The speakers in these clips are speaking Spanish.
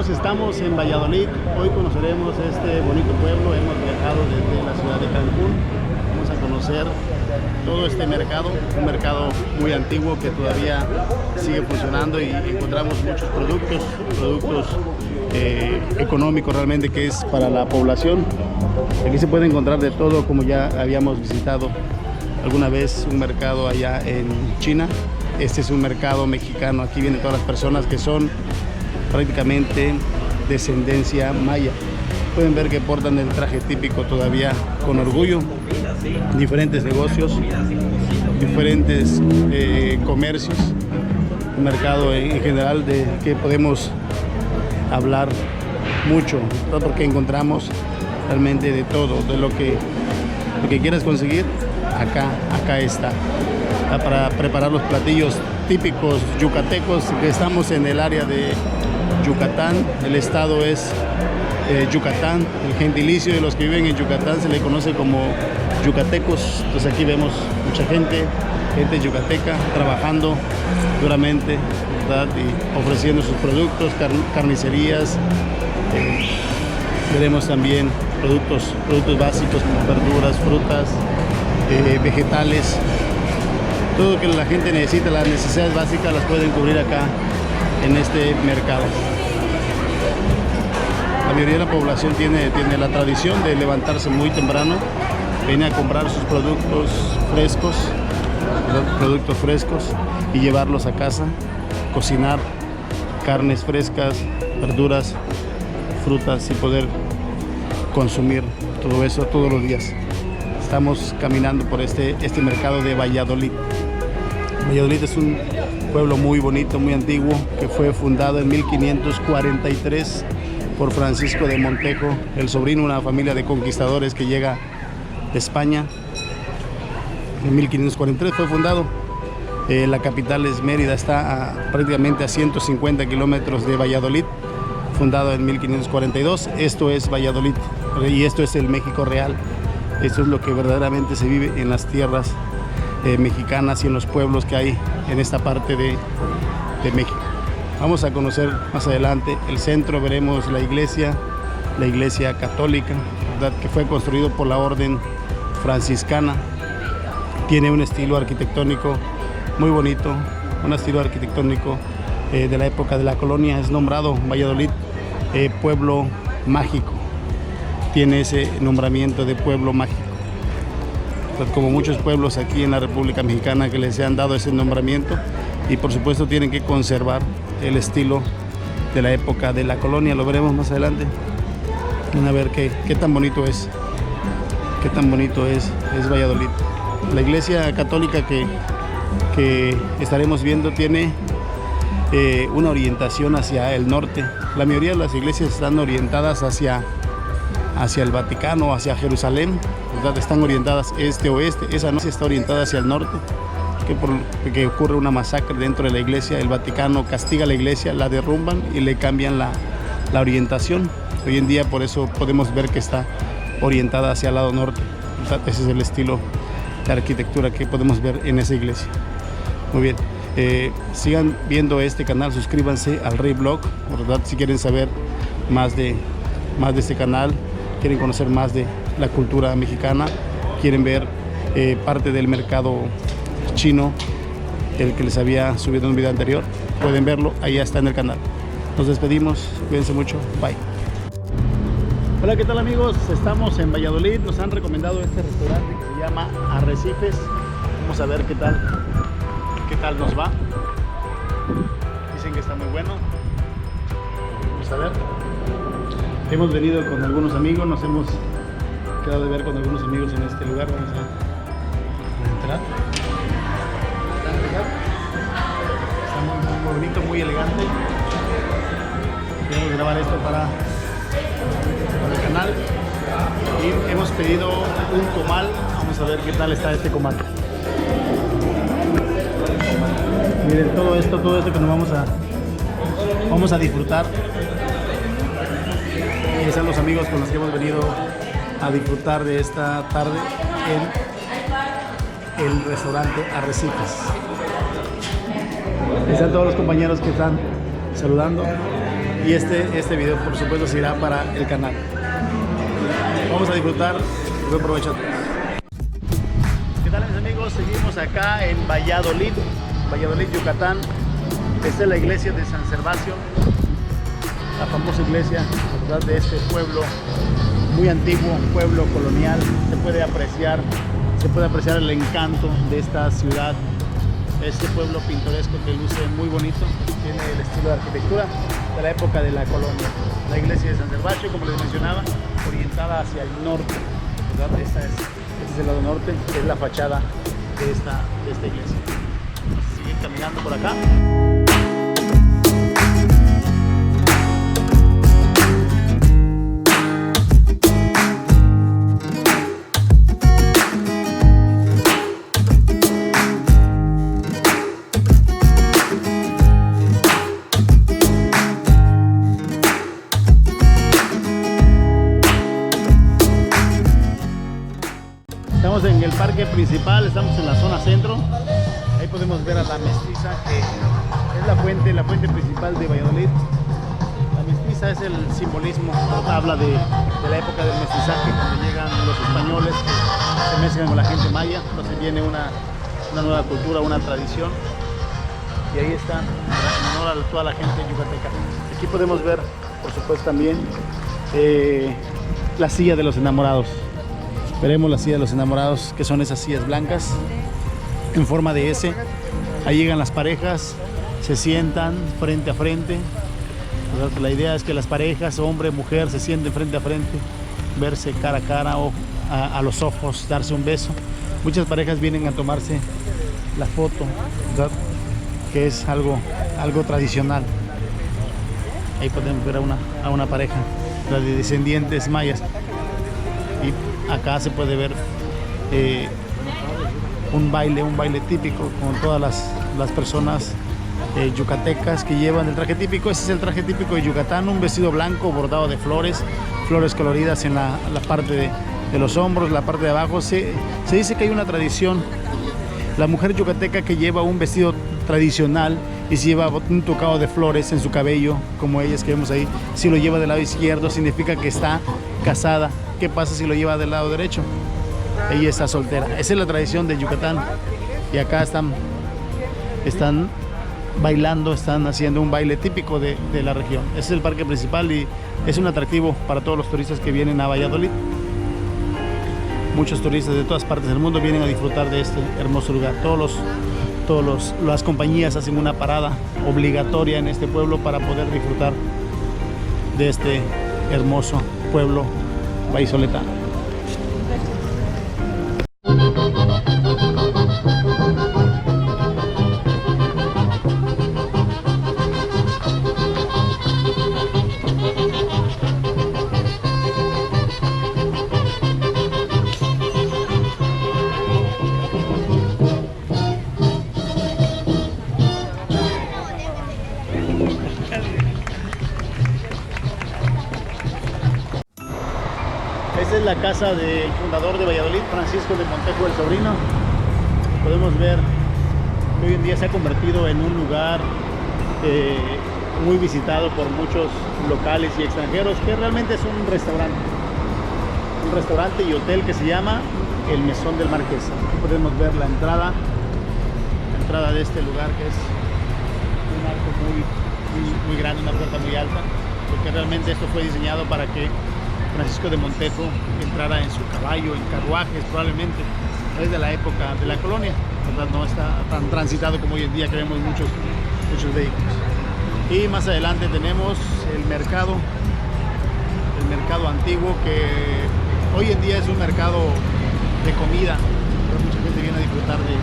amigos, estamos en Valladolid. Hoy conoceremos este bonito pueblo. Hemos viajado desde la ciudad de Cancún. Vamos a conocer todo este mercado, un mercado muy antiguo que todavía sigue funcionando y encontramos muchos productos económicos realmente, que es para la población. Aquí se puede encontrar de todo, como ya habíamos visitado alguna vez un mercado allá en China. Este es un mercado mexicano. Aquí vienen todas las personas que son prácticamente descendencia maya. Pueden ver que portan el traje típico todavía con orgullo. Diferentes negocios, diferentes comercios, un mercado en general de que podemos hablar mucho, porque encontramos realmente de todo, de lo que quieras conseguir, acá está. Para preparar los platillos típicos yucatecos, que estamos en el área de Yucatán. El estado es Yucatán. El gentilicio de los que viven en Yucatán se le conoce como yucatecos. Entonces aquí vemos mucha gente yucateca trabajando duramente, ¿verdad? Y ofreciendo sus productos, carnicerías. Veremos también productos básicos como verduras, frutas, vegetales. Todo lo que la gente necesita, las necesidades básicas, las pueden cubrir acá en este mercado. La mayoría de la población tiene la tradición de levantarse muy temprano, viene a comprar sus productos frescos y llevarlos a casa, cocinar carnes frescas, verduras, frutas y poder consumir todo eso todos los días. Estamos caminando por este mercado de Valladolid. Valladolid es un pueblo muy bonito, muy antiguo, que fue fundado en 1543 por Francisco de Montejo, el sobrino de una familia de conquistadores que llega de España. En 1543 fue fundado. La capital es Mérida, está prácticamente a 150 kilómetros de Valladolid, fundado en 1542. Esto es Valladolid y esto es el México real. Esto es lo que verdaderamente se vive en las tierras mexicanas y en los pueblos que hay en esta parte de México. Vamos a conocer más adelante el centro. Veremos la iglesia católica, ¿verdad? Que fue construido por la orden franciscana. Tiene un estilo arquitectónico muy bonito, un estilo arquitectónico de la época de la colonia. Es nombrado Valladolid pueblo mágico. Tiene ese nombramiento de pueblo mágico, como muchos pueblos aquí en la República Mexicana que les han dado ese nombramiento, y por supuesto tienen que conservar el estilo de la época de la colonia. Lo veremos más adelante. Van a ver qué tan bonito es, es Valladolid. La iglesia católica que estaremos viendo tiene una orientación hacia el norte. La mayoría de las iglesias están orientadas hacia el Vaticano, hacia Jerusalén, ¿verdad? Están orientadas este-oeste. Esa no está orientada hacia el norte, porque ocurre una masacre dentro de la iglesia. El Vaticano castiga a la iglesia, la derrumban y le cambian la orientación. Hoy en día por eso podemos ver que está orientada hacia el lado norte, ¿verdad? Ese es el estilo de arquitectura que podemos ver en esa iglesia. Muy bien, sigan viendo este canal, suscríbanse al Rey Blog, ¿verdad? Si quieren saber más de este canal, quieren conocer más de la cultura mexicana, quieren ver parte del mercado chino, el que les había subido en un video anterior, pueden verlo, ahí está en el canal. Nos despedimos, cuídense mucho, bye. Hola, ¿qué tal amigos? Estamos en Valladolid. Nos han recomendado este restaurante que se llama Arrecifes. Vamos a ver qué tal nos va. Dicen que está muy bueno. Vamos a ver. Hemos venido con algunos amigos, nos hemos quedado de ver con algunos amigos en este lugar. Vamos a entrar. Está muy bonito, muy elegante. Queremos grabar esto para el canal y hemos pedido un comal. Vamos a ver qué tal está este comal. Miren, todo esto que nos vamos a disfrutar. Y son los amigos con los que hemos venido a disfrutar de esta tarde en el restaurante Arrecifes. Están todos los compañeros que están saludando. y este video por supuesto se irá para el canal. Vamos a disfrutar. Buen provecho a todos. ¿Qué tal, mis amigos? Seguimos acá en Valladolid, Yucatán. Esta es la iglesia de San Servacio, la famosa iglesia, ¿verdad?, de este pueblo muy antiguo, pueblo colonial. Se puede apreciar el encanto de esta ciudad, este pueblo pintoresco que luce muy bonito, tiene el estilo de arquitectura de la época de la colonia. La iglesia de San Servacio, como les mencionaba, orientada hacia el norte, ¿verdad? Este es el lado norte, que es la fachada de esta iglesia. Vamos a seguir caminando por acá. Estamos en el parque principal, estamos en la zona centro. Ahí podemos ver a la mestiza, que es la fuente principal de Valladolid. La mestiza es el simbolismo, habla de la época del mestizaje, cuando llegan los españoles que se mezclan con la gente maya. Entonces viene una nueva cultura, una tradición. Y ahí está, en honor a toda la gente yucateca. Aquí podemos ver, por supuesto, también la silla de los enamorados. Veremos la silla de los enamorados, que son esas sillas blancas en forma de S. Ahí llegan las parejas, se sientan frente a frente. La idea es que las parejas, hombre, mujer, se sienten frente a frente, verse cara a cara o a los ojos, darse un beso. Muchas parejas vienen a tomarse la foto, ¿verdad?, que es algo tradicional. Ahí podemos ver a una pareja, la de descendientes mayas. Y acá se puede ver un baile típico con todas las personas yucatecas que llevan el traje típico. Ese es el traje típico de Yucatán, un vestido blanco bordado de flores coloridas en la parte de los hombros, la parte de abajo. Se dice que hay una tradición, la mujer yucateca que lleva un vestido tradicional y si lleva un tocado de flores en su cabello, como ellas que vemos ahí, si lo lleva del lado izquierdo significa que está casada. ¿Qué pasa si lo lleva del lado derecho? Ella está soltera. Esa es la tradición de Yucatán. Y acá están bailando, están haciendo un baile típico de la región. Ese es el parque principal y es un atractivo para todos los turistas que vienen a Valladolid. Muchos turistas de todas partes del mundo vienen a disfrutar de este hermoso lugar. Las compañías hacen una parada obligatoria en este pueblo para poder disfrutar de este hermoso pueblo vallisoletano. Esta es la casa del fundador de Valladolid, Francisco de Montejo, el sobrino. Podemos ver que hoy en día se ha convertido en un lugar muy visitado por muchos locales y extranjeros, que realmente es un restaurante y hotel que se llama El Mesón del Marqués. Aquí podemos ver la entrada de este lugar, que es un arco muy grande, una puerta muy alta, porque realmente esto fue diseñado para que Francisco de Montejo entrara en su caballo, en carruajes probablemente, desde la época de la colonia, ¿verdad? No está tan transitado como hoy en día, que vemos muchos vehículos. Y más adelante tenemos el mercado antiguo, que hoy en día es un mercado de comida, pero mucha gente viene a disfrutar de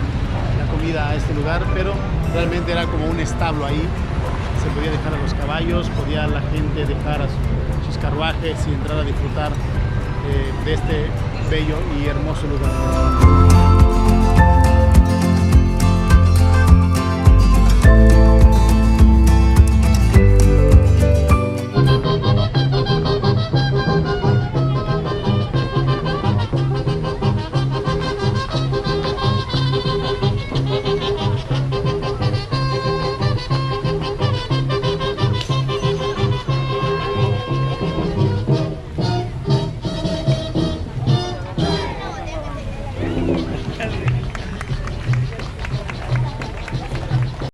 la comida a este lugar, pero realmente era como un establo ahí. Se podía dejar a los caballos, podía la gente dejar a sus carruajes y entrar a disfrutar de este bello y hermoso lugar.